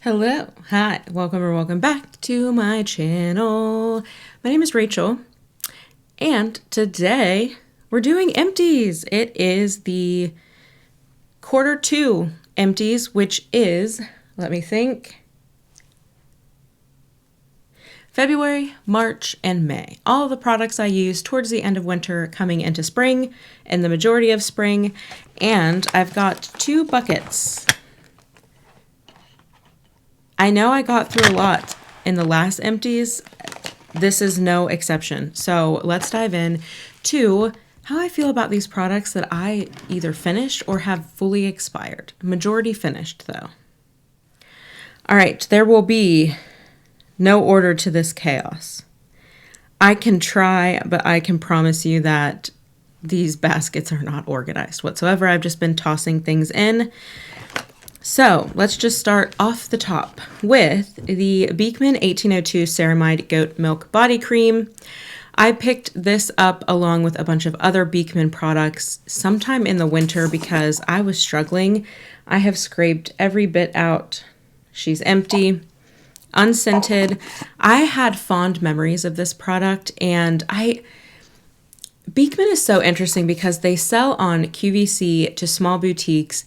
Hello, hi, welcome or welcome back to my channel. My name is Rachel, and today we're doing empties. It is the Q2 empties, which is, let me think, February, March, and May. All of the products I use towards the end of winter coming into spring and the majority of spring, and I've got 2 buckets. I know I got through a lot in the last empties. This is no exception. So let's dive in to how I feel about these products that I either finished or have fully expired. Majority finished though. All right, there will be no order to this chaos. I can try, but I can promise you that these baskets are not organized whatsoever. I've just been tossing things in. So let's just start off the top with the Beekman 1802 Ceramide Goat Milk Body Cream. I picked this up along with a bunch of other Beekman products sometime in the winter because I was struggling. I have scraped every bit out. She's empty, unscented. I had fond memories of this product, and Beekman is so interesting because they sell on QVC to small boutiques,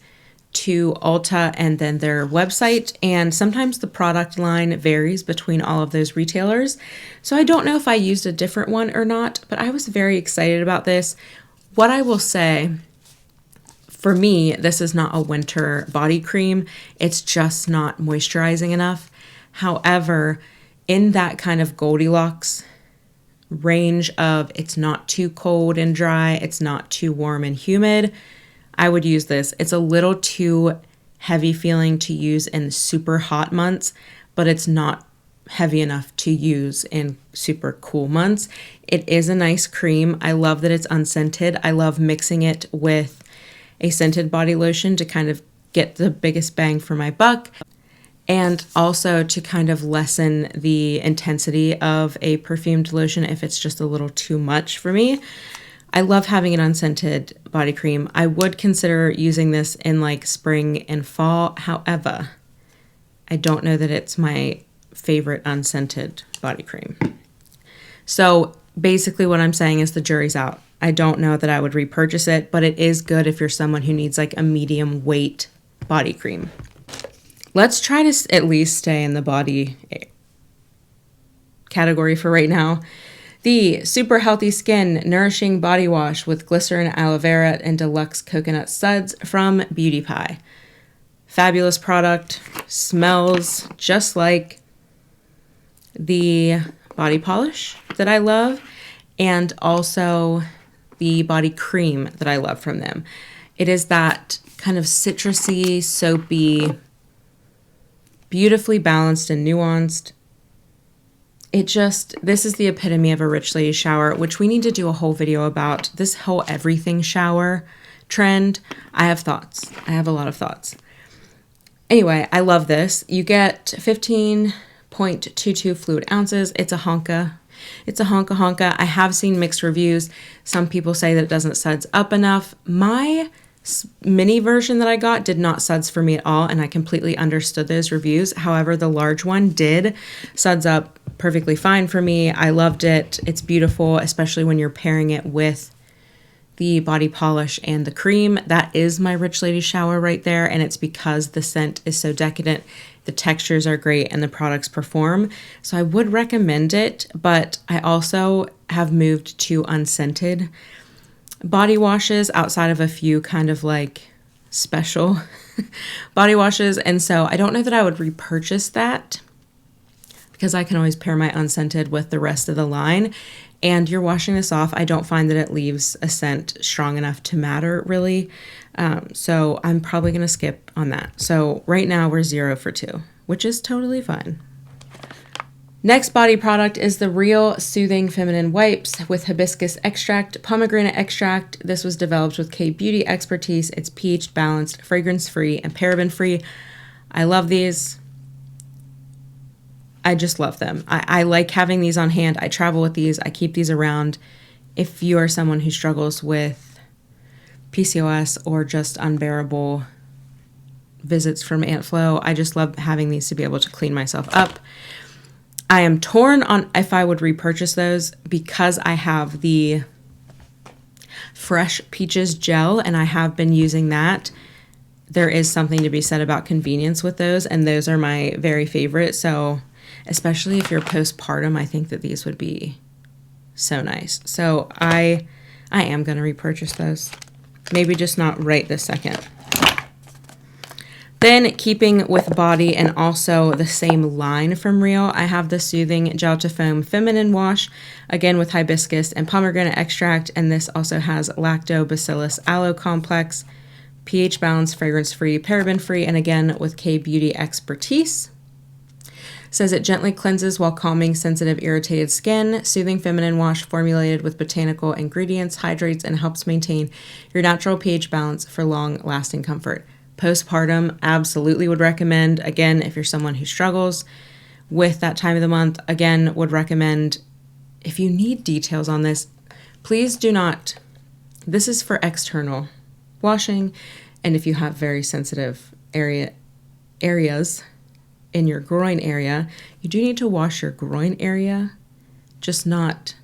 to Ulta, and then their website, and sometimes the product line varies between all of those retailers. So I don't know if I used a different one or not, but I was very excited about this. What I will say, for me, this is not a winter body cream. It's just not moisturizing enough. However, in that kind of Goldilocks range of it's not too cold and dry, it's not too warm and humid, I would use this. It's a little too heavy feeling to use in super hot months, but it's not heavy enough to use in super cool months. It is a nice cream. I love that it's unscented. I love mixing it with a scented body lotion to kind of get the biggest bang for my buck, and also to kind of lessen the intensity of a perfumed lotion if it's just a little too much for me. I love having an unscented body cream. I would consider using this in like spring and fall. However, I don't know that it's my favorite unscented body cream. So basically what I'm saying is the jury's out. I don't know that I would repurchase it, but it is good if you're someone who needs like a medium weight body cream. Let's try to at least stay in the body category for right now. The Super Healthy Skin Nourishing Body Wash with Glycerin, Aloe Vera, and Deluxe Coconut Suds from Beauty Pie. Fabulous product. Smells just like the body polish that I love, and also the body cream that I love from them. It is that kind of citrusy, soapy, beautifully balanced and nuanced. This is the epitome of a rich lady shower, which we need to do a whole video about. This whole everything shower trend. I have thoughts. I have a lot of thoughts. Anyway, I love this. You get 15.22 fluid ounces. It's a honka. It's a honka. I have seen mixed reviews. Some people say that it doesn't suds up enough. My mini version that I got did not suds for me at all, and I completely understood those reviews. However, the large one did suds up perfectly fine for me. I loved it. It's beautiful, especially when you're pairing it with the body polish and the cream. That is my rich lady shower right there, and it's because the scent is so decadent. The textures are great and the products perform. So I would recommend it, but I also have moved to unscented body washes outside of a few kind of like special body washes. And so I don't know that I would repurchase that because I can always pair my unscented with the rest of the line. And you're washing this off. I don't find that it leaves a scent strong enough to matter really. So I'm probably going to skip on that. So right now we're 0 for 2, which is totally fine. Next body product is the Real Soothing Feminine Wipes with hibiscus extract, pomegranate extract. This was developed with K-Beauty expertise. It's pH balanced, fragrance-free, and paraben-free. I love these. I just love them. I like having these on hand. I travel with these. I keep these around. If you are someone who struggles with PCOS or just unbearable visits from Aunt Flo. I just love having these to be able to clean myself up. I am torn on if I would repurchase those because I have the Fresh Peaches gel and I have been using that. There is something to be said about convenience with those, and those are my very favorite. So especially if you're postpartum, I think that these would be so nice. So I am going to repurchase those. Maybe just not right this second. Then, keeping with body and also the same line from Rael, I have the Soothing Gel to Foam Feminine Wash, again with hibiscus and pomegranate extract, and this also has Lactobacillus Aloe Complex, pH balanced, fragrance-free, paraben-free, and again with K-Beauty expertise. Says it gently cleanses while calming sensitive, irritated skin. Soothing feminine wash formulated with botanical ingredients, hydrates, and helps maintain your natural pH balance for long-lasting comfort. Postpartum, absolutely would recommend. Again, if you're someone who struggles with that time of the month, again, would recommend. If you need details on this, please do not. This is for external washing, and if you have very sensitive areas in your groin area, you do need to wash your groin area, just not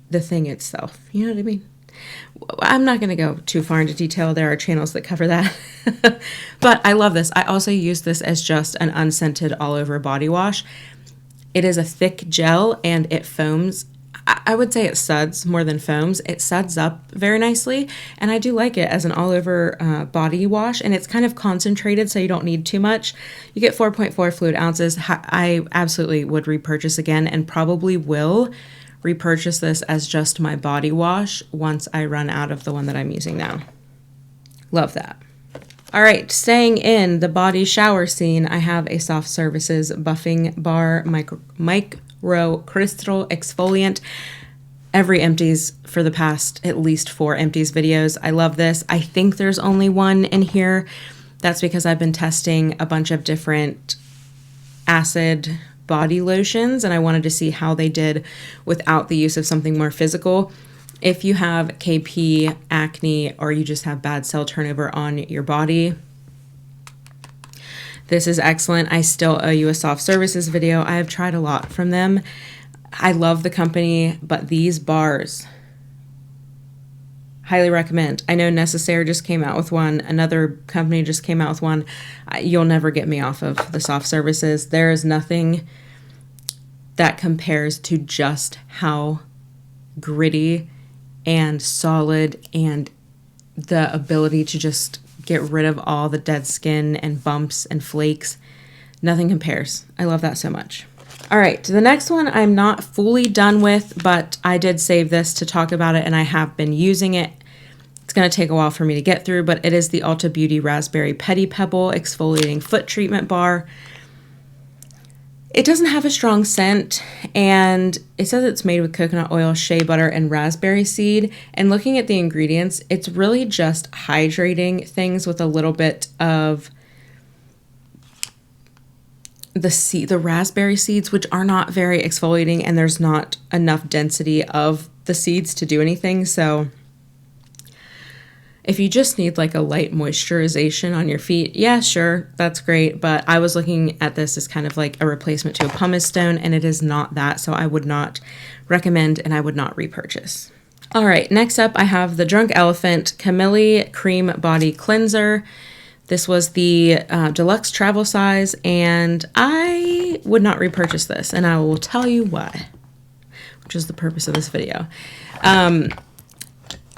the thing itself. You know what I mean? I'm not going to go too far into detail. There are channels that cover that. But I love this. I also use this as just an unscented all-over body wash. It is a thick gel and it foams. I would say it suds more than foams. It suds up very nicely, and I do like it as an all-over body wash, and it's kind of concentrated, so you don't need too much. You get 4.4 fluid ounces. I absolutely would repurchase again, and probably will repurchase this as just my body wash once I run out of the one that I'm using now. Love that. All right, staying in the body shower scene, I have a Soft Services Buffing Bar Micro Crystal Exfoliant. Every Empties for the past at least 4 Empties videos. I love this. I think there's only one in here. That's because I've been testing a bunch of different acid body lotions, and I wanted to see how they did without the use of something more physical. If you have KP, acne, or you just have bad cell turnover on your body, this is excellent. I still owe you a Soft Services video. I have tried a lot from them. I love the company, but these bars, highly recommend. I know Necessaire just came out with one. Another company just came out with one. You'll never get me off of the Soft Services. There is nothing that compares to just how gritty and solid and the ability to just get rid of all the dead skin and bumps and flakes. Nothing compares. I love that so much. All right, the next one I'm not fully done with, but I did save this to talk about it, and I have been using it. It's going to take a while for me to get through, but it is the Ulta Beauty Raspberry Pedi Pebble Exfoliating Foot Treatment Bar. It doesn't have a strong scent, and it says it's made with coconut oil, shea butter, and raspberry seed. And looking at the ingredients, it's really just hydrating things with a little bit of the raspberry seeds, which are not very exfoliating, and there's not enough density of the seeds to do anything. So if you just need like a light moisturization on your feet, yeah, sure, that's great. But I was looking at this as kind of like a replacement to a pumice stone, and it is not that. So I would not recommend, and I would not repurchase. All right, next up, I have the Drunk Elephant Kamili Cream Body Cleanser. This was the deluxe travel size, and I would not repurchase this, and I will tell you why, which is the purpose of this video.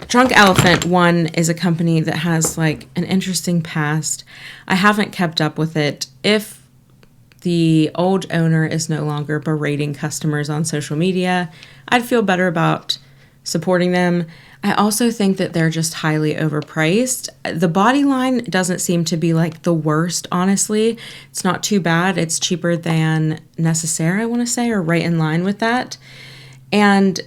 Drunk Elephant, one, is a company that has like an interesting past. I haven't kept up with it. If the old owner is no longer berating customers on social media, I'd feel better about supporting them. I also think that they're just highly overpriced. The body line doesn't seem to be like the worst, honestly. It's not too bad. It's cheaper than Necessaire, I want to say, or right in line with that. And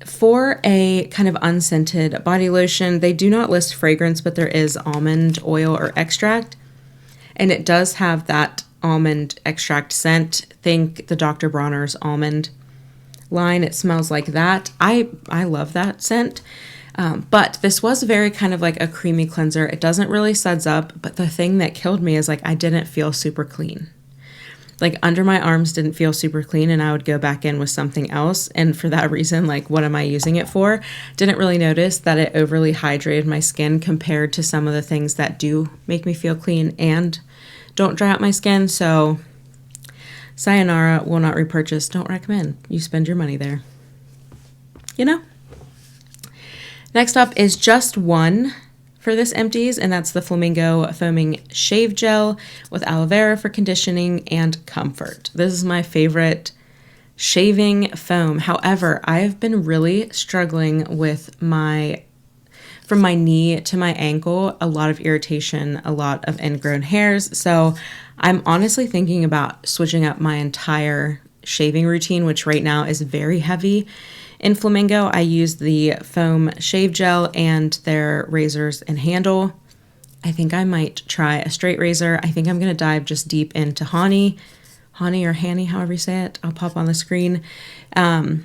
for a kind of unscented body lotion, they do not list fragrance, but there is almond oil or extract. And it does have that almond extract scent. Think the Dr. Bronner's almond line. It smells like that. I love that scent. But this was very kind of like a creamy cleanser. It doesn't really suds up, but the thing that killed me is like I didn't feel super clean. Like under my arms didn't feel super clean, and I would go back in with something else. And for that reason, like, what am I using it for? Didn't really notice that it overly hydrated my skin compared to some of the things that do make me feel clean and don't dry out my skin. So sayonara, will not repurchase. Don't recommend. You spend your money there. You know? Next up is just one for this Empties, and that's the Flamingo Foaming Shave Gel with aloe vera for conditioning and comfort. This is my favorite shaving foam. However, I've been really struggling with from my knee to my ankle, a lot of irritation, a lot of ingrown hairs. So I'm honestly thinking about switching up my entire shaving routine, which right now is very heavy. In Flamingo, I use the foam shave gel and their razors and handle. I think I might try a straight razor. I think I'm going to dive just deep into Honey or Hanny, however you say it. I'll pop on the screen. I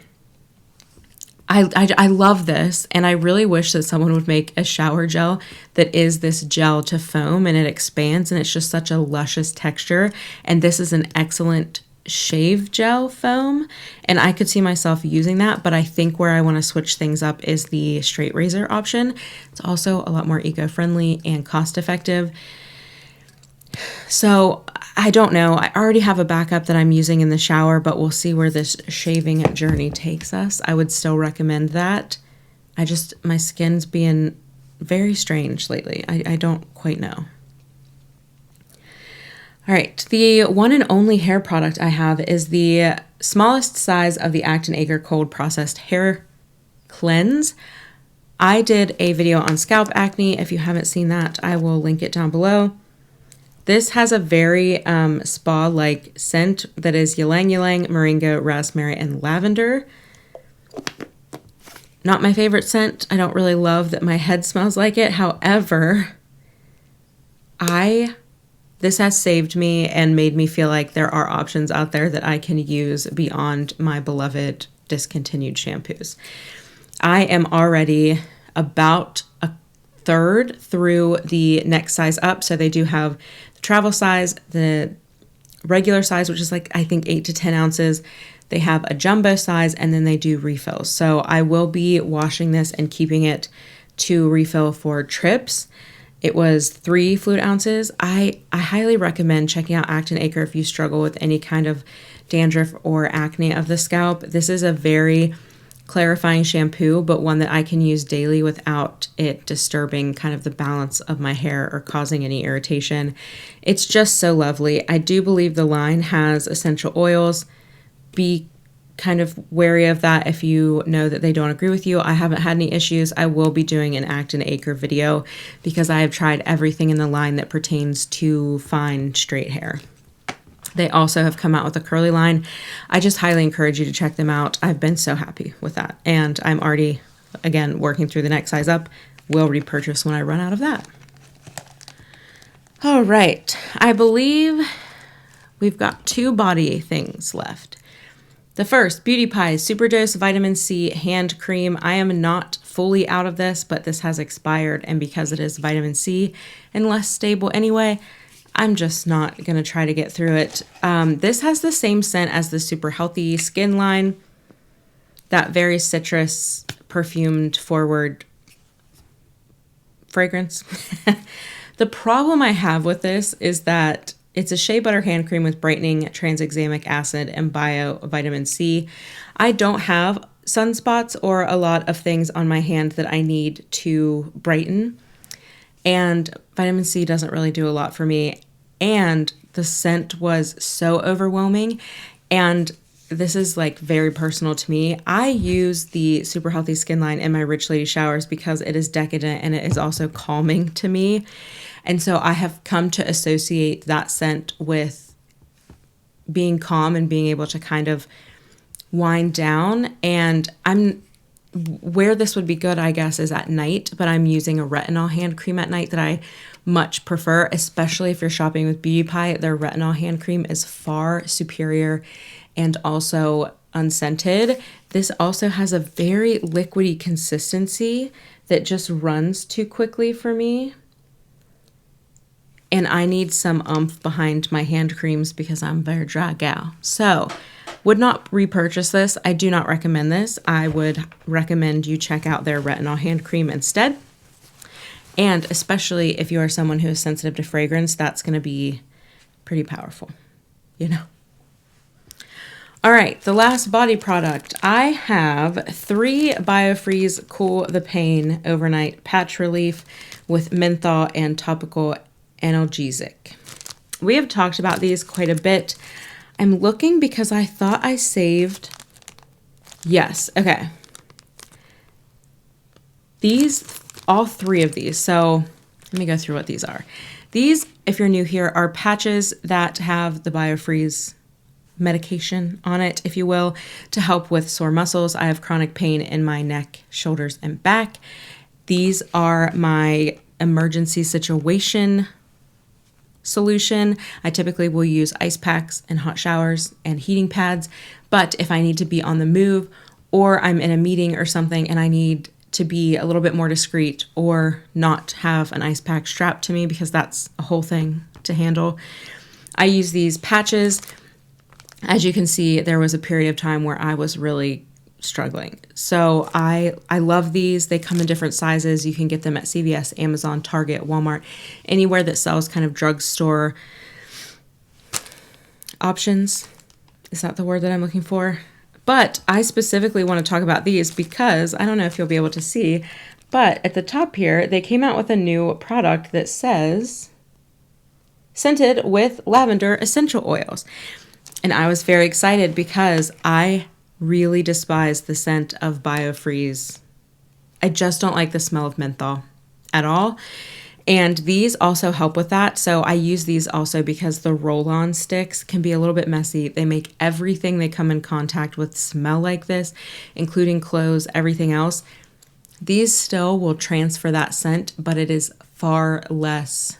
love this, and I really wish that someone would make a shower gel that is this gel to foam, and it expands, and it's just such a luscious texture. And this is an excellent shave gel foam, and I could see myself using that, but I think where I want to switch things up is the straight razor option. It's also a lot more eco-friendly and cost-effective. So I don't know. I already have a backup that I'm using in the shower, but we'll see where this shaving journey takes us. I would still recommend that. My skin's being very strange lately. I don't quite know. All right, the one and only hair product I have is the smallest size of the Acre Cold Processed Hair Cleanse. I did a video on scalp acne. If you haven't seen that, I will link it down below. This has a very spa-like scent that is ylang ylang, moringa, raspberry, and lavender. Not my favorite scent. I don't really love that my head smells like it. However, this has saved me and made me feel like there are options out there that I can use beyond my beloved discontinued shampoos. I am already about a third through the next size up. So they do have the travel size, the regular size, which is like, I think 8 to 10 ounces. They have a jumbo size, and then they do refills. So I will be washing this and keeping it to refill for trips. It was 3 fluid ounces. I highly recommend checking out Acre if you struggle with any kind of dandruff or acne of the scalp. This is a very clarifying shampoo, but one that I can use daily without it disturbing kind of the balance of my hair or causing any irritation. It's just so lovely. I do believe the line has essential oils. Be kind of wary of that if you know that they don't agree with you. I haven't had any issues. I will be doing an Acre video because I have tried everything in the line that pertains to fine straight hair. They also have come out with a curly line. I just highly encourage you to check them out. I've been so happy with that. And I'm already, again, working through the next size up. Will repurchase when I run out of that. All right. I believe we've got 2 body things left. The first, Beauty Pie's Superdose Vitamin C Hand Cream. I am not fully out of this, but this has expired, and because it is vitamin C and less stable anyway, I'm just not going to try to get through it. This has the same scent as the Super Healthy Skin line, that very citrus, perfumed forward fragrance. The problem I have with this is that it's a shea butter hand cream with brightening tranexamic acid and vitamin C. I don't have sunspots or a lot of things on my hand that I need to brighten, and vitamin C doesn't really do a lot for me. And the scent was so overwhelming, and this is like very personal to me. I use the Super Healthy Skin line in my Rich Lady showers because it is decadent and it is also calming to me. And so I have come to associate that scent with being calm and being able to kind of wind down. And where this would be good, I guess, is at night, but I'm using a retinol hand cream at night that I much prefer, especially if you're shopping with Beauty Pie. Their retinol hand cream is far superior and also unscented. This also has a very liquidy consistency that just runs too quickly for me. And I need some oomph behind my hand creams because I'm a very dry gal. So, would not repurchase this. I do not recommend this. I would recommend you check out their retinol hand cream instead. And especially if you are someone who is sensitive to fragrance, that's going to be pretty powerful, you know. All right, the last body product. I have 3 Biofreeze Cool the Pain Overnight Patch Relief with menthol and topical analgesic. We have talked about these quite a bit. I'm looking because I thought I saved. Yes, okay. These, all 3 of these. So let me go through what these are. These, if you're new here, are patches that have the Biofreeze medication on it, if you will, to help with sore muscles. I have chronic pain in my neck, shoulders, and back. These are my emergency situation solution. I typically will use ice packs and hot showers and heating pads, but if I need to be on the move or I'm in a meeting or something and I need to be a little bit more discreet or not have an ice pack strapped to me because that's a whole thing to handle, I use these patches. As you can see, there was a period of time where I was really struggling. So I love these. They come in different sizes. You can get them at CVS, Amazon, Target, Walmart, anywhere that sells kind of drugstore options. Is that the word that I'm looking for? But I specifically want to talk about these because I don't know if you'll be able to see, but at the top here, they came out with a new product that says scented with lavender essential oils. And I was very excited because I really despise the scent of Biofreeze. I just don't like the smell of menthol at all. And these also help with that. So I use these also because the roll-on sticks can be a little bit messy. They make everything they come in contact with smell like this, including clothes, everything else. These still will transfer that scent, but it is far less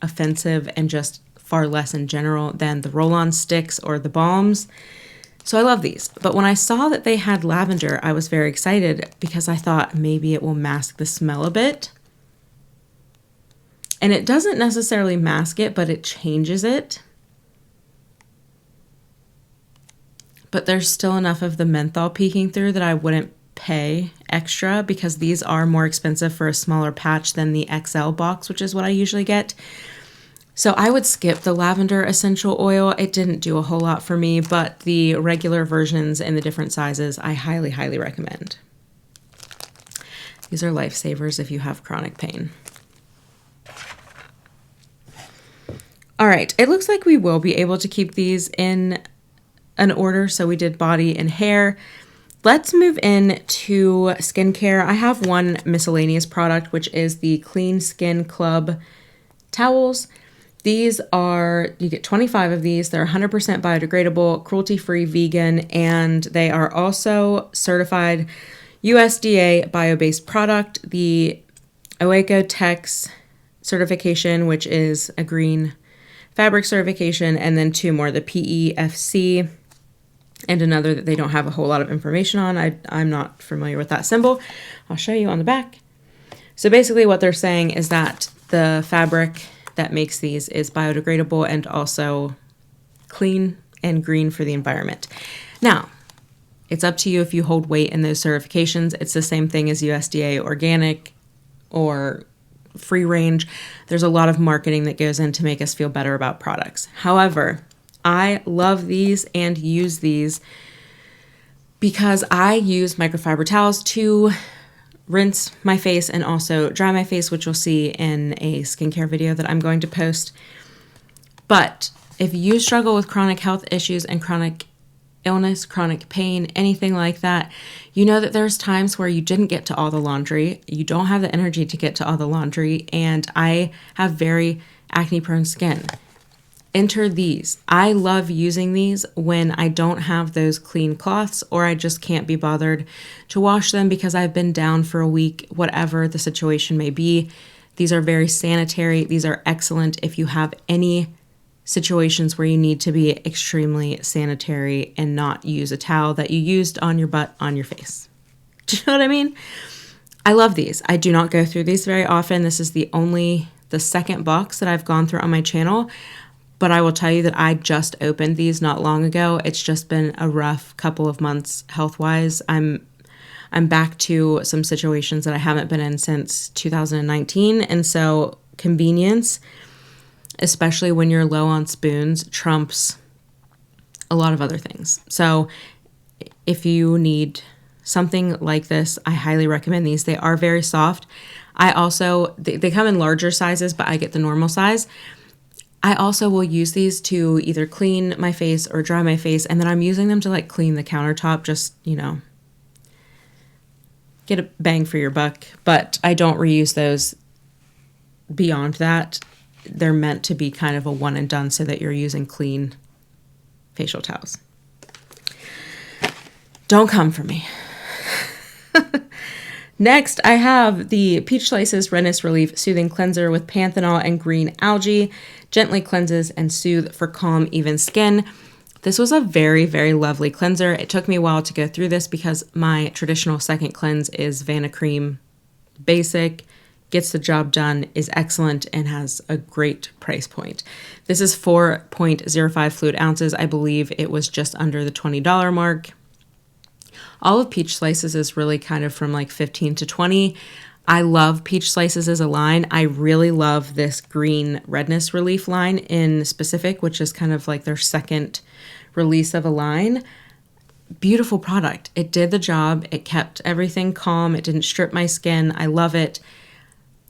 offensive and just far less in general than the roll-on sticks or the balms. So I love these. But when I saw that they had lavender, I was very excited because I thought maybe it will mask the smell a bit. And it doesn't necessarily mask it, but it changes it. But there's still enough of the menthol peeking through that I wouldn't pay extra because these are more expensive for a smaller patch than the XL box, which is what I usually get. So I would skip the lavender essential oil. It didn't do a whole lot for me, but the regular versions in the different sizes, I highly, highly recommend. These are lifesavers if you have chronic pain. All right, it looks like we will be able to keep these in an order. So we did body and hair. Let's move in to skincare. I have one miscellaneous product, which is the Clean Skin Club towels. These are, you get 25 of these. They're 100% biodegradable, cruelty-free, vegan, and they are also certified USDA bio-based product. The Oeco-Tex certification, which is a green fabric certification, and then 2 more, the PEFC and another that they don't have a whole lot of information on. I'm not familiar with that symbol. I'll show you on the back. So basically what they're saying is that the fabric that makes these is biodegradable and also clean and green for the environment. Now, it's up to you if you hold weight in those certifications. It's the same thing as USDA organic or free range. There's a lot of marketing that goes in to make us feel better about products. However, I love these and use these because I use microfiber towels to rinse my face and also dry my face, which you'll see in a skincare video that I'm going to post. But if you struggle with chronic health issues and chronic illness, chronic pain, anything like that, you know that there's times where you didn't get to all the laundry, you don't have the energy to get to all the laundry, and I have very acne-prone skin. Enter these. I love using these when I don't have those clean cloths or I just can't be bothered to wash them because I've been down for a week, whatever the situation may be. These are very sanitary. These are excellent if you have any situations where you need to be extremely sanitary and not use a towel that you used on your butt on your face. Do you know what I mean? I love these. I do not go through these very often. This is the second box that I've gone through on my channel, but I will tell you that I just opened these not long ago. It's just been a rough couple of months health-wise. I'm back to some situations that I haven't been in since 2019, and so convenience, especially when you're low on spoons, trumps a lot of other things. So if you need something like this, I highly recommend these. They are very soft. They come in larger sizes, but I get the normal size. I also will use these to either clean my face or dry my face, and then I'm using them to like clean the countertop, just, get a bang for your buck. But I don't reuse those beyond that. They're meant to be kind of a one and done so that you're using clean facial towels. Don't come for me. Next, I have the Peach Slices Redness Relief Soothing Cleanser with Panthenol and Green Algae. Gently cleanses and soothe for calm, even skin. This was a very, very lovely cleanser. It took me a while to go through this because my traditional second cleanse is Vanna Cream Basic. Gets the job done, is excellent, and has a great price point. This is 4.05 fluid ounces. I believe it was just under the $20 mark. All of Peach Slices is really kind of from like 15 to 20. I love Peach Slices as a line. I really love this green redness relief line in specific, which is kind of like their second release of a line. Beautiful product. It did the job. It kept everything calm. It didn't strip my skin. I love it.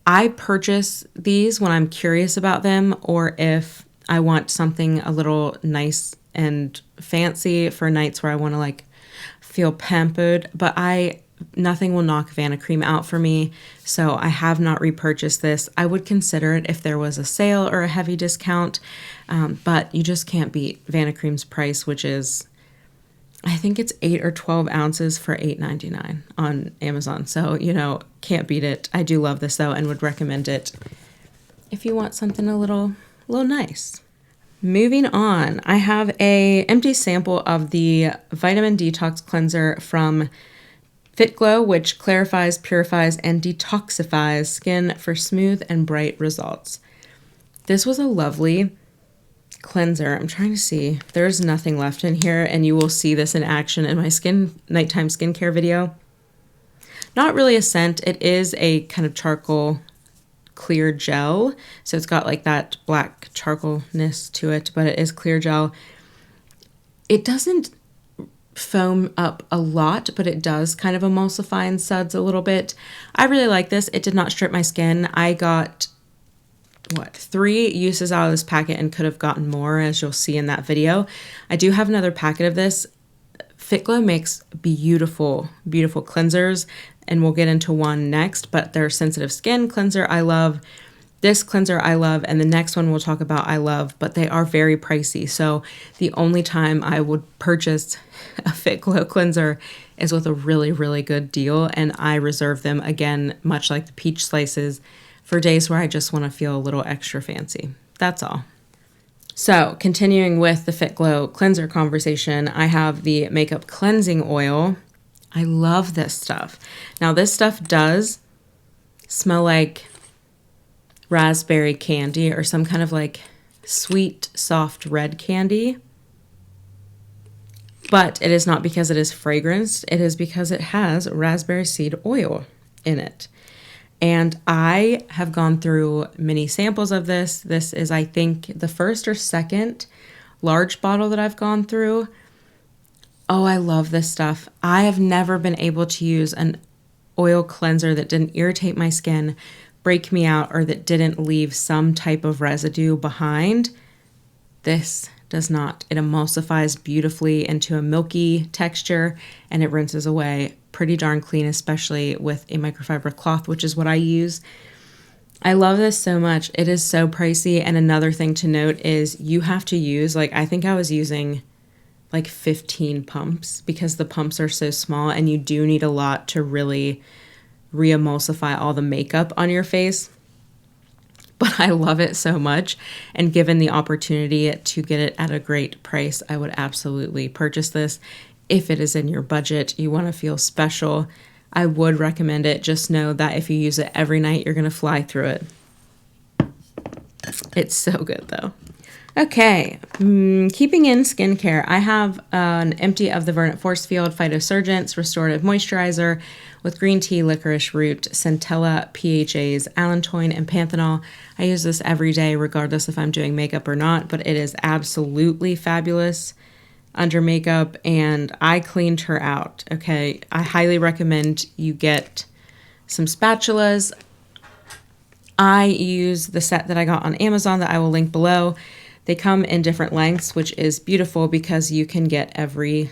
I purchase these when I'm curious about them or if I want something a little nice and fancy for nights where I want to like feel pampered, but nothing will knock Vanna Cream out for me, so I have not repurchased this. I would consider it if there was a sale or a heavy discount, but you just can't beat Vanna Cream's price, which is, I think it's 8 or 12 ounces for $8.99 on Amazon, so, can't beat it. I do love this, though, and would recommend it if you want something a little nice. Moving on, I have a empty sample of the Vitamin Detox Cleanser from Fitglow, which clarifies, purifies, and detoxifies skin for smooth and bright results. This was a lovely cleanser. I'm trying to see. There's nothing left in here, and you will see this in action in my nighttime skincare video. Not really a scent. It is a kind of charcoal clear gel, so it's got like that black charcoalness to it, but it is clear gel. It doesn't foam up a lot, but it does kind of emulsify and suds a little bit. I really like this. It did not strip my skin. I got 3 uses out of this packet and could have gotten more, as you'll see in that video. I do have another packet of this. Fitglow makes beautiful cleansers, and we'll get into one next, but their sensitive skin cleanser I love, this cleanser I love, and the next one we'll talk about I love, but they are very pricey. So the only time I would purchase a Fitglow cleanser is with a really, really good deal, and I reserve them, again, much like the Peach Slices, for days where I just want to feel a little extra fancy. That's all. So continuing with the Fitglow cleanser conversation, I have the Makeup Cleansing Oil. I love this stuff. Now, this stuff does smell like raspberry candy or some kind of like sweet, soft red candy. But it is not because it is fragranced. It is because it has raspberry seed oil in it. And I have gone through many samples of this. This is, I think, the first or second large bottle that I've gone through. Oh, I love this stuff. I have never been able to use an oil cleanser that didn't irritate my skin, break me out, or that didn't leave some type of residue behind. This does not. It emulsifies beautifully into a milky texture, and it rinses away pretty darn clean, especially with a microfiber cloth, which is what I use. I love this so much. It is so pricey. And another thing to note is you have to use, I think I was using 15 pumps because the pumps are so small, and you do need a lot to really re-emulsify all the makeup on your face. but I love it so much. And given the opportunity to get it at a great price, I would absolutely purchase this. If it is in your budget, you want to feel special, I would recommend it. Just know that if you use it every night, you're going to fly through it. It's so good though. Okay, keeping in skincare, I have an empty of the Verdant Forcefield Phytosurgence Restorative Moisturizer with green tea, licorice root, centella, PHAs, allantoin, and panthenol. I use this every day regardless if I'm doing makeup or not, but it is absolutely fabulous under makeup, and I cleaned her out, okay? I highly recommend you get some spatulas. I use the set that I got on Amazon that I will link below. They come in different lengths, which is beautiful because you can get every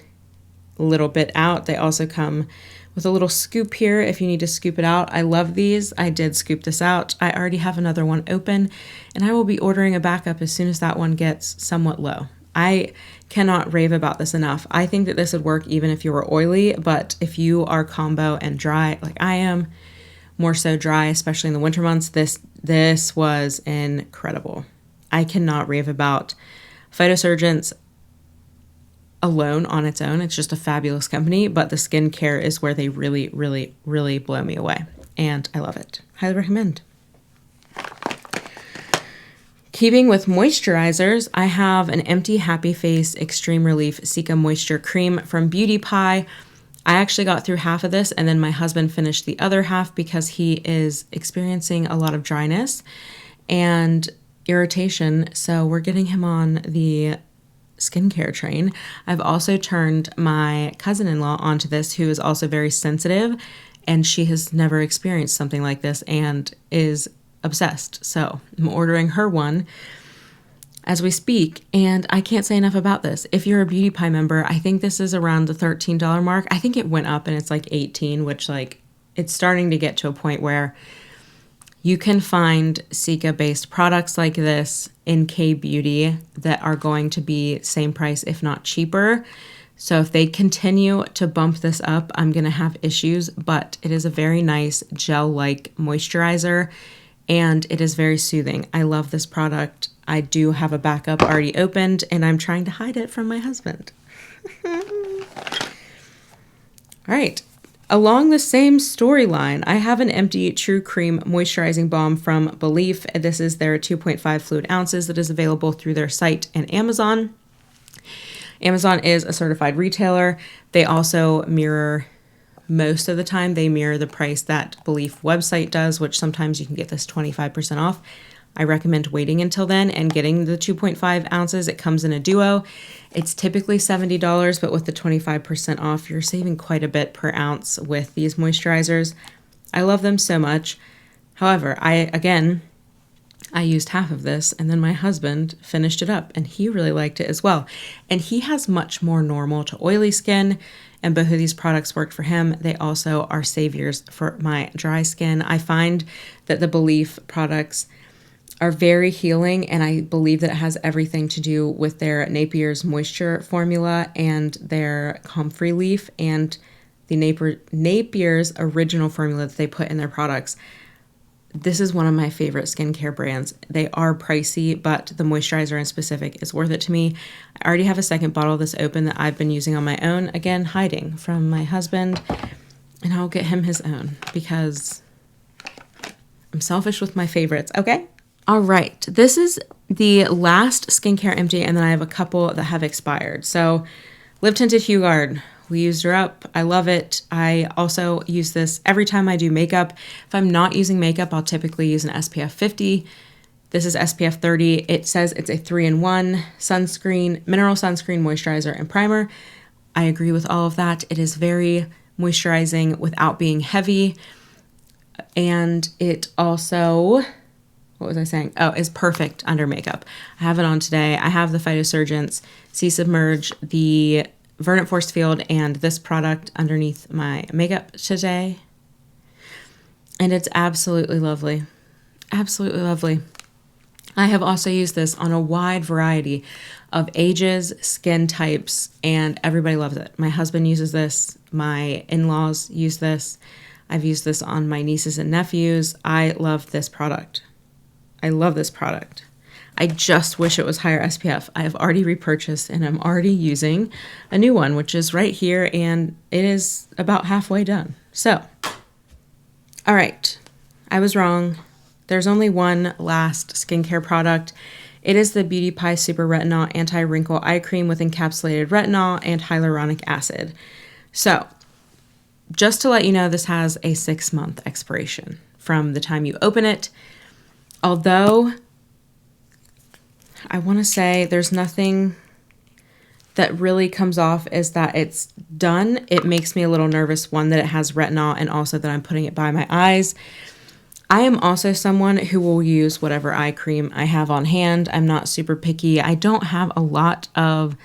little bit out. They also come with a little scoop here if you need to scoop it out. I love these. I did scoop this out. I already have another one open, and I will be ordering a backup as soon as that one gets somewhat low. I cannot rave about this enough. I think that this would work even if you were oily, but if you are combo and dry like I am, more so dry, especially in the winter months, this was incredible. I cannot rave about Phytosurgence alone on its own. It's just a fabulous company, but the skincare is where they really, really, really blow me away. And I love it. Highly recommend. Keeping with moisturizers, I have an Empty Happy Face Extreme Relief Cica Moisture Cream from Beauty Pie. I actually got through half of this, and then my husband finished the other half because he is experiencing a lot of dryness and irritation, so we're getting him on the skincare train. I've also turned my cousin-in-law onto this, who is also very sensitive, and she has never experienced something like this and is obsessed. So I'm ordering her one as we speak, and I can't say enough about this. If you're a Beauty Pie member, I think this is around the $13 mark. I think it went up and it's like $18, which like it's starting to get to a point where you can find Cica-based products like this in K-Beauty that are going to be same price, if not cheaper. So if they continue to bump this up, I'm going to have issues, but it is a very nice gel-like moisturizer, and it is very soothing. I love this product. I do have a backup already opened, and I'm trying to hide it from my husband. All right. Along the same storyline, I have an empty True Cream Moisturizing Balm from Belif. This is their 2.5 fluid ounces that is available through their site and Amazon. Amazon is a certified retailer. They also mirror, most of the time, they mirror the price that Belif website does, which sometimes you can get this 25% off. I recommend waiting until then and getting the 2.5 ounces. It comes in a duo. It's typically $70, but with the 25% off, you're saving quite a bit per ounce with these moisturizers. I love them so much. However, I used half of this, and then my husband finished it up, and he really liked it as well. And he has much more normal to oily skin, and both of these products worked for him. They also are saviors for my dry skin. I find that the Belif products are very healing, and I believe that it has everything to do with their Napier's Moisture formula and their Comfrey Leaf and the Napier's original formula that they put in their products. This is one of my favorite skincare brands. They are pricey, but the moisturizer in specific is worth it to me. I already have a second bottle of this open that I've been using on my own, again, hiding from my husband, and I'll get him his own because I'm selfish with my favorites, okay? All right, this is the last skincare empty, and then I have a couple that have expired. So, Live Tinted Hueguard, we used her up. I love it. I also use this every time I do makeup. If I'm not using makeup, I'll typically use an SPF 50. This is SPF 30. It says it's a 3-in-1 sunscreen, mineral sunscreen, moisturizer, and primer. I agree with all of that. It is very moisturizing without being heavy, and it also, what was I saying? Oh, is perfect under makeup. I have it on today. I have the Phytosurgence Sea Submerge, the Verdant Forcefield, and this product underneath my makeup today. And it's absolutely lovely. Absolutely lovely. I have also used this on a wide variety of ages, skin types, and everybody loves it. My husband uses this. My in-laws use this. I've used this on my nieces and nephews. I love this product. I love this product. I just wish it was higher SPF. I have already repurchased and I'm already using a new one, which is right here, and it is about halfway done. So, all right, I was wrong. There's only one last skincare product. It is the Beauty Pie Super Retinol Anti-Wrinkle Eye Cream with encapsulated retinol and hyaluronic acid. So, just to let you know, this has a 6-month expiration from the time you open it. Although I want to say there's nothing that really comes off as that it's done. It makes me a little nervous, one, that it has retinol, and also that I'm putting it by my eyes. I am also someone who will use whatever eye cream I have on hand. I'm not super picky. I don't have a lot of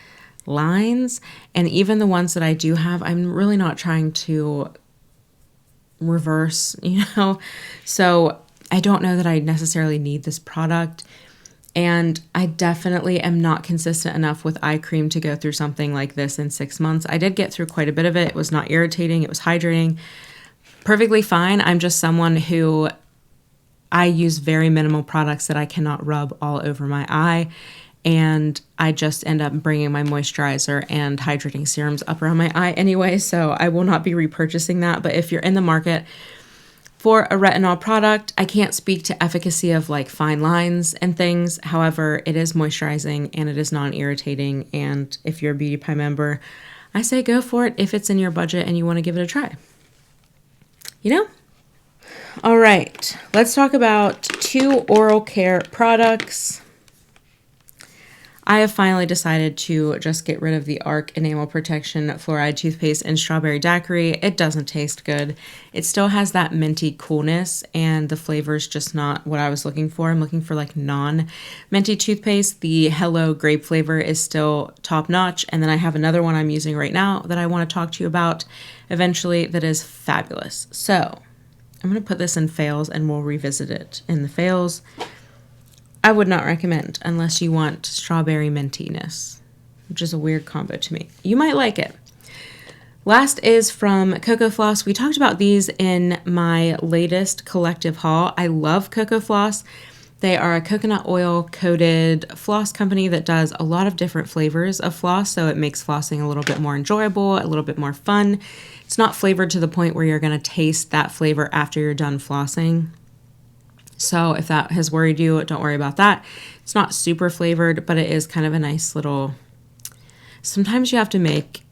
lines, and even the ones that I do have, I'm really not trying to reverse, so I don't know that I necessarily need this product. And I definitely am not consistent enough with eye cream to go through something like this in 6 months. I did get through quite a bit of it. It was not irritating. It was hydrating. Perfectly fine. I'm just someone who I use very minimal products that I cannot rub all over my eye. And I just end up bringing my moisturizer and hydrating serums up around my eye anyway. So I will not be repurchasing that. But if you're in the market for a retinol product, I can't speak to efficacy of like fine lines and things. However, it is moisturizing and it is non-irritating. And if you're a Beauty Pie member, I say go for it if it's in your budget and you want to give it a try. All right, let's talk about 2 oral care products. I have finally decided to just get rid of the Arc Enamel Protection Fluoride Toothpaste in Strawberry Daiquiri. It doesn't taste good. It still has that minty coolness, and the flavor's just not what I was looking for. I'm looking for like non-minty toothpaste. The Hello Grape flavor is still top notch, and then I have another one I'm using right now that I want to talk to you about eventually that is fabulous. So I'm going to put this in fails, and we'll revisit it in the fails. I would not recommend unless you want strawberry mintiness, which is a weird combo to me. You might like it. Last is from Cocoa Floss. We talked about these in my latest collective haul. I love Cocoa Floss. They are a coconut oil coated floss company that does a lot of different flavors of floss, so it makes flossing a little bit more enjoyable, a little bit more fun. It's not flavored to the point where you're going to taste that flavor after you're done flossing. So if that has worried you, don't worry about that. It's not super flavored, but it is kind of a nice little... Sometimes you have to make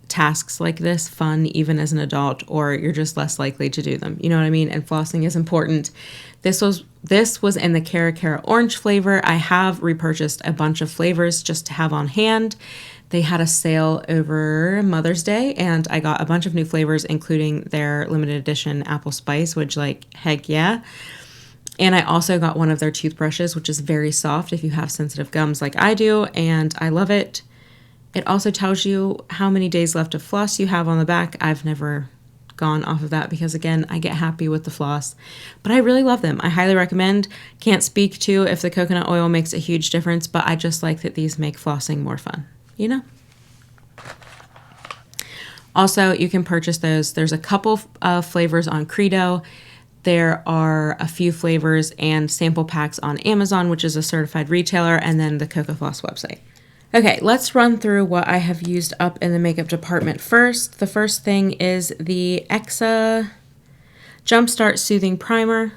tasks like this fun even as an adult, or you're just less likely to do them. You know what I mean? And flossing is important. This was in the Cara orange flavor. I have repurchased a bunch of flavors just to have on hand. They had a sale over Mother's Day, and I got a bunch of new flavors, including their limited edition apple spice, which heck yeah. And I also got one of their toothbrushes, which is very soft if you have sensitive gums like I do, and I love it. It also tells you how many days left of floss you have on the back. I've never gone off of that because, again, I get happy with the floss. But I really love them. I highly recommend. Can't speak to if the coconut oil makes a huge difference, but I just like that these make flossing more fun, Also, you can purchase those. There's a couple of flavors on Credo. There are a few flavors and sample packs on Amazon, which is a certified retailer, and then the Cocoa Floss website. Okay, let's run through what I have used up in the makeup department first. The first thing is the Acre Jumpstart Smoothing Primer.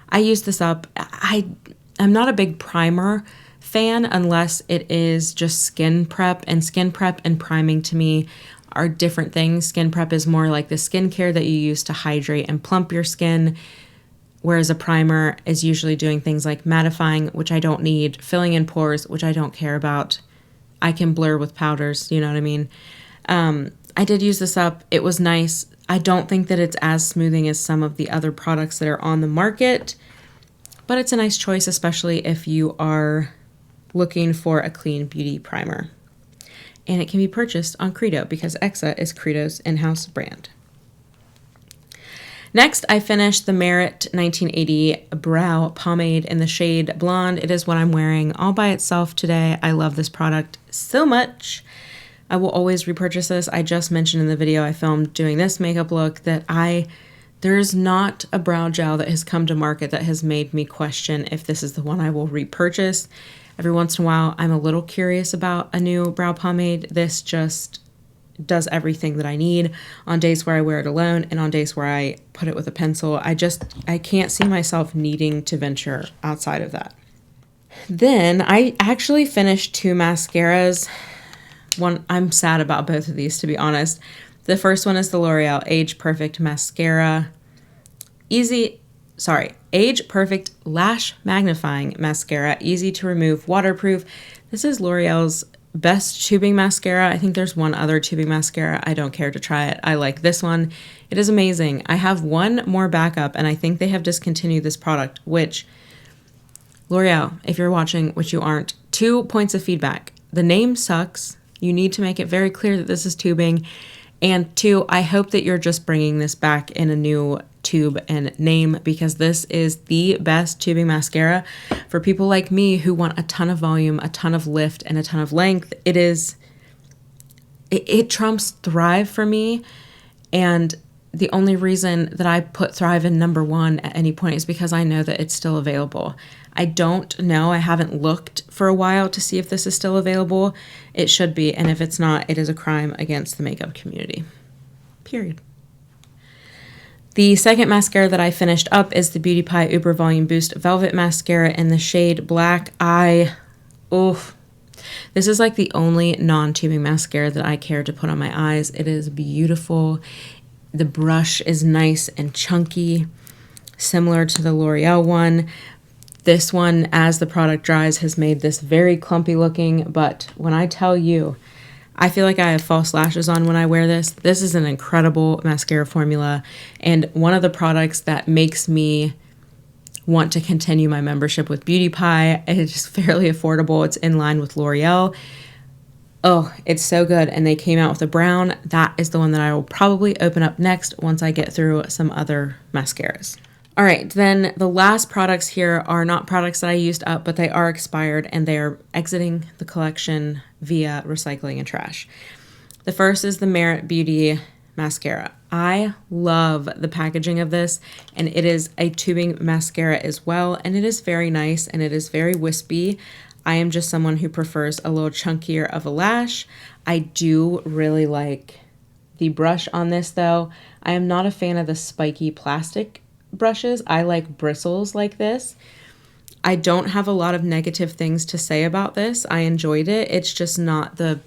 I used this up. I'm not a big primer fan unless it is just skin prep, and skin prep and priming to me are different things. Skin prep is more like the skincare that you use to hydrate and plump your skin, whereas a primer is usually doing things like mattifying, which I don't need, filling in pores, which I don't care about. I can blur with powders, you know what I mean? I did use this up. It was nice. I don't think that it's as smoothing as some of the other products that are on the market, but it's a nice choice, especially if you are looking for a clean beauty primer. And it can be purchased on Credo because Acre is Credo's in-house brand. Next, I finished the Merit 1980 Brow Pomade in the shade Blonde. It is what I'm wearing all by itself today. I love this product so much. I will always repurchase this. I just mentioned in the video I filmed doing this makeup look that There's not a brow gel that has come to market that has made me question if this is the one I will repurchase. Every once in a while, I'm a little curious about a new brow pomade. This just does everything that I need on days where I wear it alone and on days where I put it with a pencil. I can't see myself needing to venture outside of that. Then I actually finished 2 mascaras. One, I'm sad about both of these, to be honest. The first one is the L'Oreal Age Perfect Mascara. Age Perfect Lash Magnifying Mascara. Easy to remove, waterproof. This is L'Oreal's best tubing mascara. I think there's one other tubing mascara. I don't care to try it. I like this one. It is amazing. I have one more backup, and I think they have discontinued this product, which, L'Oreal, if you're watching, which you aren't, 2 points of feedback. The name sucks. You need to make it very clear that this is tubing. And 2, I hope that you're just bringing this back in a new tube and name, because this is the best tubing mascara for people like me who want a ton of volume, a ton of lift, and a ton of length. It trumps Thrive for me. And the only reason that I put Thrive in number 1 at any point is because I know that it's still available. I don't know. I haven't looked for a while to see if this is still available. It should be. And if it's not, it is a crime against the makeup community. Period. The second mascara that I finished up is the Beauty Pie Uber Volume Boost Velvet Mascara in the shade Black. This is like the only non-tubing mascara that I care to put on my eyes. It is beautiful. The brush is nice and chunky, similar to the L'Oreal one. This one, as the product dries, has made this very clumpy looking, but when I tell you, I feel like I have false lashes on when I wear this. This is an incredible mascara formula, and one of the products that makes me want to continue my membership with Beauty Pie. It's fairly affordable. It's in line with L'Oreal. Oh, it's so good. And they came out with a brown. That is the one that I will probably open up next once I get through some other mascaras. All right, then the last products here are not products that I used up, but they are expired and they are exiting the collection via recycling and trash. The first is the Merit Beauty Mascara. I love the packaging of this, and it is a tubing mascara as well, and it is very nice and it is very wispy. I am just someone who prefers a little chunkier of a lash. I do really like the brush on this though. I am not a fan of the spiky plastic brushes. I like bristles like this. I don't have a lot of negative things to say about this. I enjoyed it. It's just not the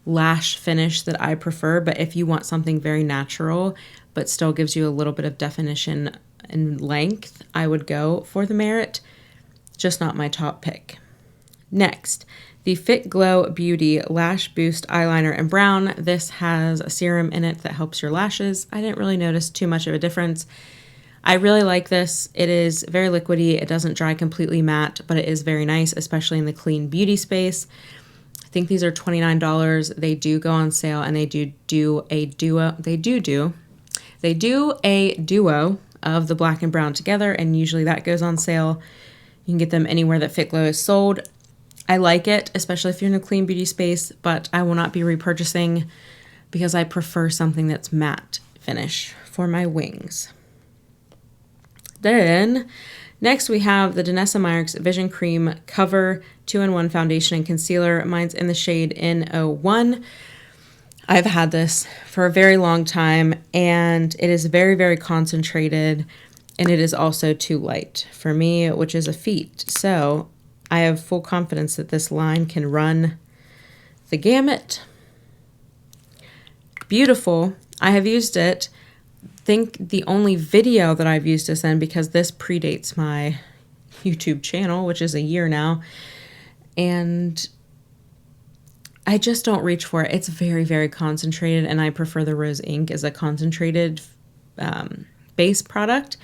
lash finish that I prefer, but if you want something very natural but still gives you a little bit of definition and length, I would go for the Merit. Just not my top pick. Next, the Fitglow Beauty Lash Boost Eyeliner in Brown. This has a serum in it that helps your lashes. I didn't really notice too much of a difference. I really like this. It is very liquidy. It doesn't dry completely matte, but it is very nice, especially in the clean beauty space. I think these are $29. They do go on sale, and they do a duo. They do a duo of the black and brown together, and usually that goes on sale. You can get them anywhere that Fitglow is sold. I like it, especially if you're in a clean beauty space, but I will not be repurchasing because I prefer something that's matte finish for my wings. Then, next we have the Danessa Myricks Vision Cream Cover 2-in-1 Foundation and Concealer. Mine's in the shade N01. I've had this for a very long time, and it is very, very concentrated, and it is also too light for me, which is a feat. So I have full confidence that this line can run the gamut. Beautiful. I have used it. Think the only video that I've used this in, because this predates my YouTube channel, which is a year now, and I just don't reach for it. It's very, very concentrated, and I prefer the Rose Ink as a concentrated base product.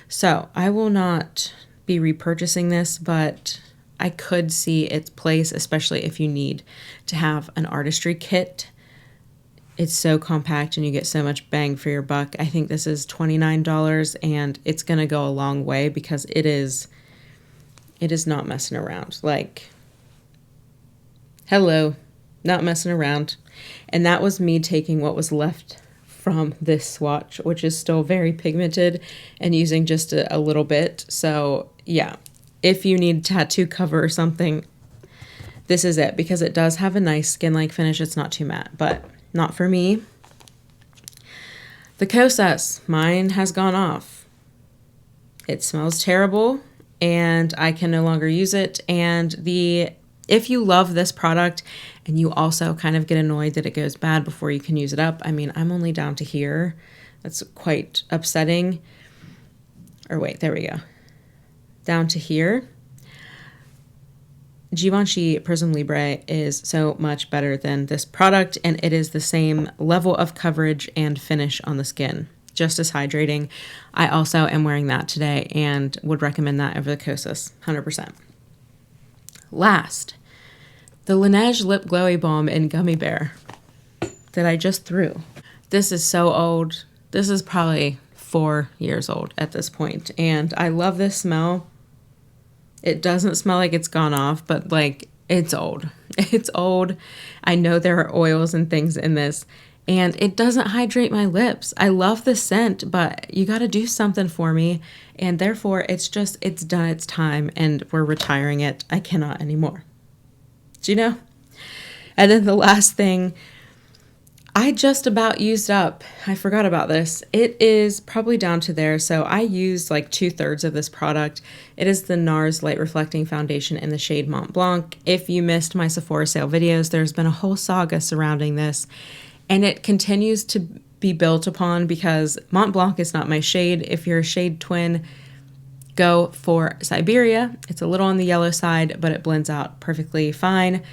So I will not be repurchasing this, but I could see its place, especially if you need to have an artistry kit. It's so compact and you get so much bang for your buck. I think this is $29, and it's going to go a long way because it is not messing around. Like, hello, not messing around. And that was me taking what was left from this swatch, which is still very pigmented and using just a little bit. So yeah, if you need tattoo cover or something, this is it, because it does have a nice skin-like finish. It's not too matte, but not for me. The Kosas, mine has gone off. It smells terrible and I can no longer use it. And if you love this product and you also kind of get annoyed that it goes bad before you can use it up, I mean, I'm only down to here. That's quite upsetting. Or wait, there we go. Down to here. Givenchy Prism Libre is so much better than this product, and it is the same level of coverage and finish on the skin. Just as hydrating. I also am wearing that today and would recommend that over the Kosas, 100%. Last, the Laneige Lip Glowy Balm in Gummy Bear that I just threw. This is so old. This is probably 4 years old at this point, and I love this smell. It doesn't smell like it's gone off, but like it's old. It's old. I know there are oils and things in this, and it doesn't hydrate my lips. I love the scent, but you got to do something for me, and therefore it's done its time, and we're retiring it. I cannot anymore. Do you know? And then the last thing, I just about used up. I forgot about this. It is probably down to there. So I used like 2/3 of this product. It is the NARS Light Reflecting Foundation in the shade Mont Blanc. If you missed my Sephora sale videos, there's been a whole saga surrounding this, and it continues to be built upon because Mont Blanc is not my shade. If you're a shade twin, go for Siberia. It's a little on the yellow side, but it blends out perfectly fine.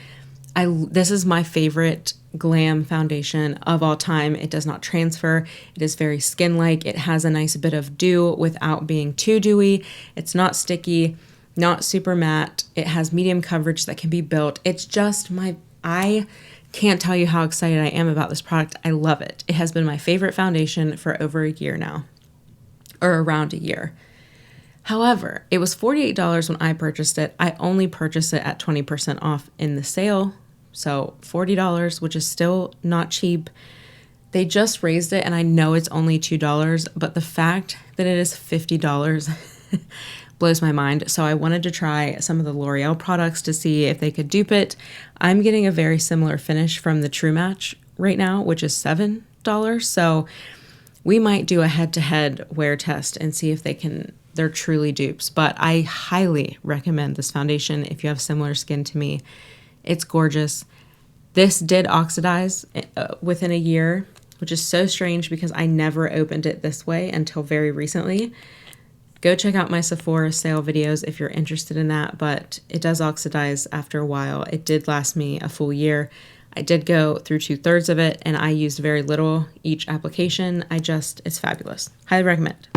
This is my favorite glam foundation of all time. It does not transfer. It is very skin-like. It has a nice bit of dew without being too dewy. It's not sticky, not super matte. It has medium coverage that can be built. It's just I can't tell you how excited I am about this product. I love it. It has been my favorite foundation for over a year now, or around a year. However, it was $48 when I purchased it. I only purchased it at 20% off in the sale. So $40, which is still not cheap. They just raised it, and I know it's only $2, but the fact that it is $50 blows my mind. So I wanted to try some of the L'Oreal products to see if they could dupe it. I'm getting a very similar finish from the True Match right now, which is $7. So we might do a head-to-head wear test and see if they're truly dupes. But I highly recommend this foundation if you have similar skin to me. It's gorgeous. This did oxidize within a year, which is so strange because I never opened it this way until very recently. Go check out my Sephora sale videos if you're interested in that, but it does oxidize after a while. It did last me a full year. I did go through 2/3 of it, and I used very little each application. It's fabulous. Highly recommend.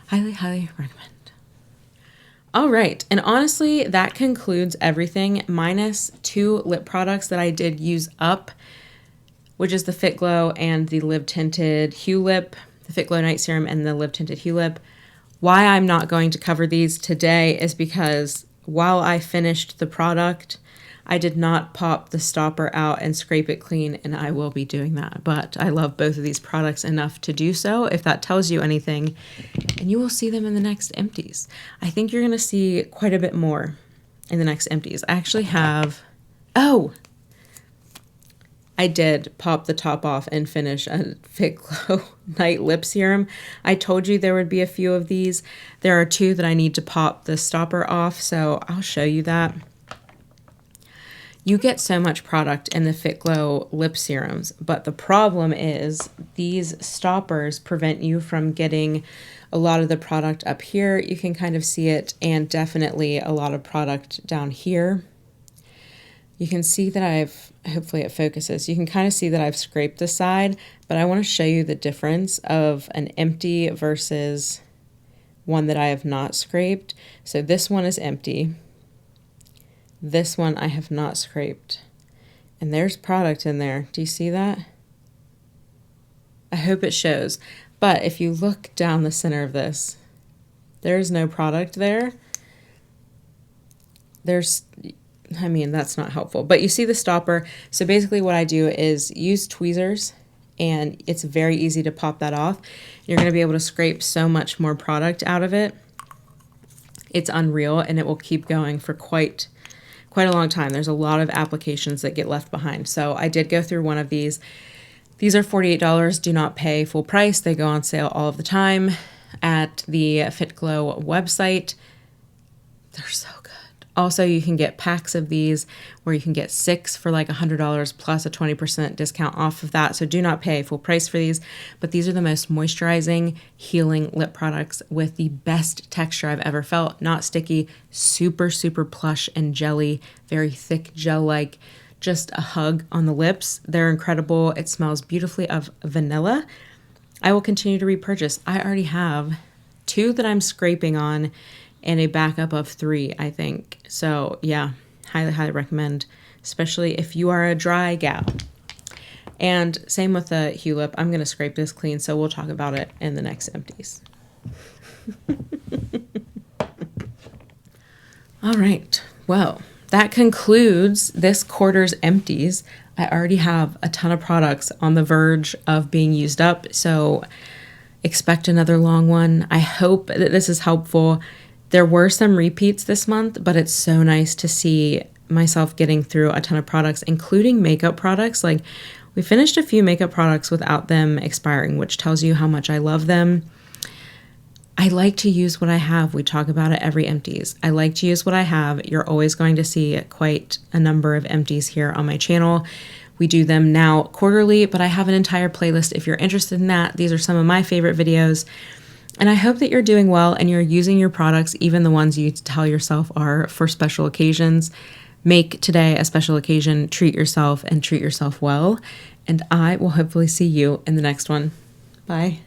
Highly, highly recommend. All right, and honestly, that concludes everything minus 2 lip products that I did use up, which is the Fitglow and the Live Tinted Hue Lip, the Fitglow Night Serum and the Live Tinted Hue Lip. Why I'm not going to cover these today is because while I finished the product, I did not pop the stopper out and scrape it clean, and I will be doing that. But I love both of these products enough to do so, if that tells you anything. And you will see them in the next empties. I think you're going to see quite a bit more in the next empties. I actually have... Oh! I did pop the top off and finish a Fitglow Night Lip Serum. I told you there would be a few of these. There are 2 that I need to pop the stopper off, so I'll show you that. You get so much product in the Fitglow lip serums, but the problem is these stoppers prevent you from getting a lot of the product up here. You can kind of see it, and definitely a lot of product down here. You can see that hopefully it focuses. You can kind of see that I've scraped the side, but I want to show you the difference of an empty versus one that I have not scraped. So this one is empty. This one I have not scraped. And there's product in there. Do you see that? I hope it shows. But if you look down the center of this, there's no product there. That's not helpful. But you see the stopper. So basically what I do is use tweezers and it's very easy to pop that off. You're going to be able to scrape so much more product out of it. It's unreal, and it will keep going for quite a long time. There's a lot of applications that get left behind. So I did go through one of these. These are $48. Do not pay full price. They go on sale all of the time at the Fitglow website. They're so good. Also, you can get packs of these where you can get 6 for like $100 plus a 20% discount off of that. So do not pay full price for these. But these are the most moisturizing, healing lip products with the best texture I've ever felt. Not sticky, super, super plush and jelly, very thick gel-like. Just a hug on the lips. They're incredible. It smells beautifully of vanilla. I will continue to repurchase. I already have 2 that I'm scraping on and a backup of 3, I think. So yeah, highly, highly recommend, especially if you are a dry gal. And same with the Hulip. I'm going to scrape this clean, so we'll talk about it in the next empties. All right. Well, that concludes this quarter's empties. I already have a ton of products on the verge of being used up, so expect another long one. I hope that this is helpful. There were some repeats this month, but it's so nice to see myself getting through a ton of products, including makeup products. Like, we finished a few makeup products without them expiring, which tells you how much I love them. I like to use what I have. We talk about it every empties. I like to use what I have. You're always going to see quite a number of empties here on my channel. We do them now quarterly, but I have an entire playlist if you're interested in that. These are some of my favorite videos. And I hope that you're doing well and you're using your products, even the ones you tell yourself are for special occasions. Make today a special occasion, treat yourself and treat yourself well. And I will hopefully see you in the next one. Bye.